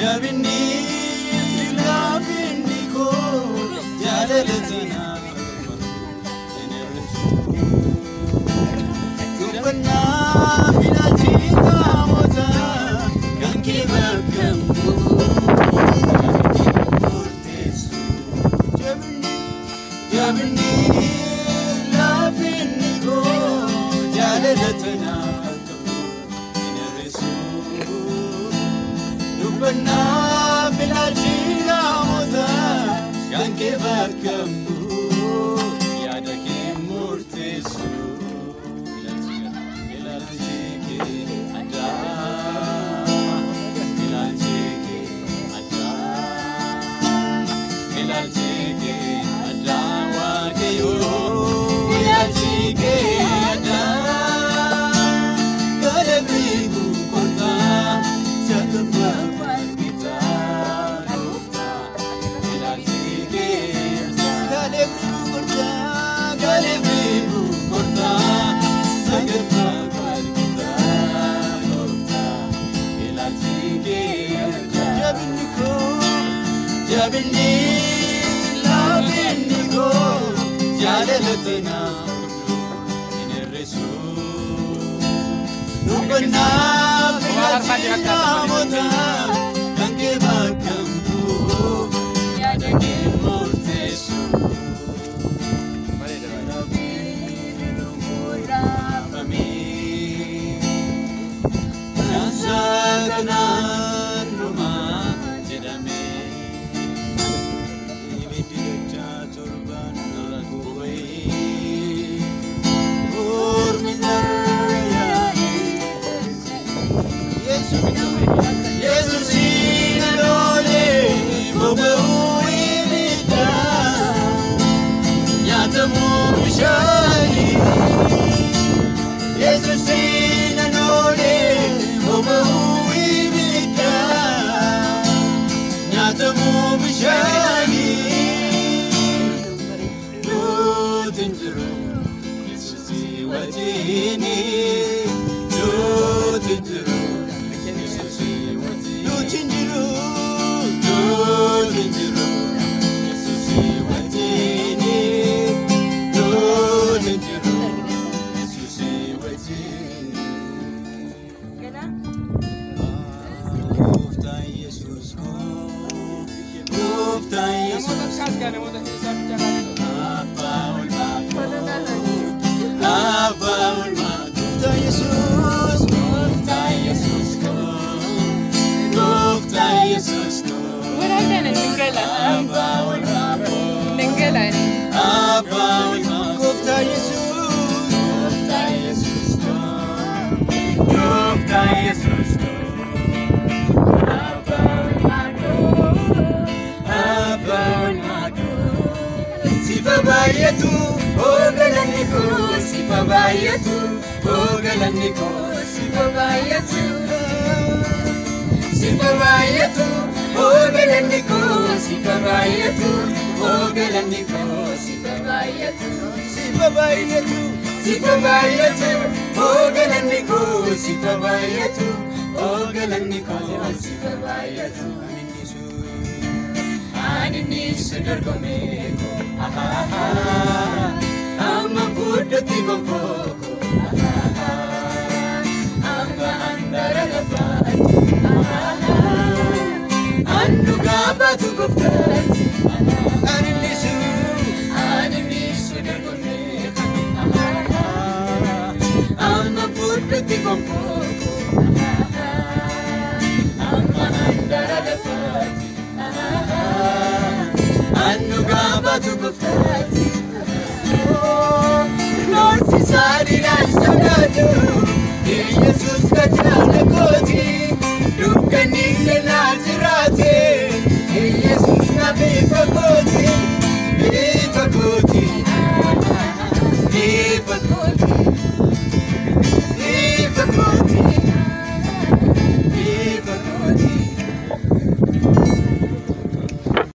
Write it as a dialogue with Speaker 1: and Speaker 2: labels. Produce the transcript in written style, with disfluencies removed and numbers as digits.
Speaker 1: jabini filafini ko jalalatana kubna filachika mota kanki bakam jabini filafini ko jalalatana kubna filachika mota kanki bakam yadaki murtesu jabini lafini ko jalalatana inerresu nubna filachika mota kanke bakambu yadaki murtesu fami nasakanan ruma jedame Jesus inalole mobaui vida nyatamu mshani Jesus inalole mobaui vida nyatamu mshani lutinjuru Jesus iwatini lutinjuru Sifabayatu, ogalaniko, sifabayatu, ogalaniko, sifabayatu, sifabayatu, ogalaniko, sifabayatu, ogalaniko, sifabayatu, sifabayatu, sifabayatu, ogalaniko, sifabayatu, ogalaniko, sifabayatu. Aninisu dargomeko, amma pudati gopoko, amma andara lafati, annu gabatu goftati. Aninisu dargomeko, amma pudati gopoko, amma andara lafati. Annu gabatu goftati. Norsi sari lan sagadu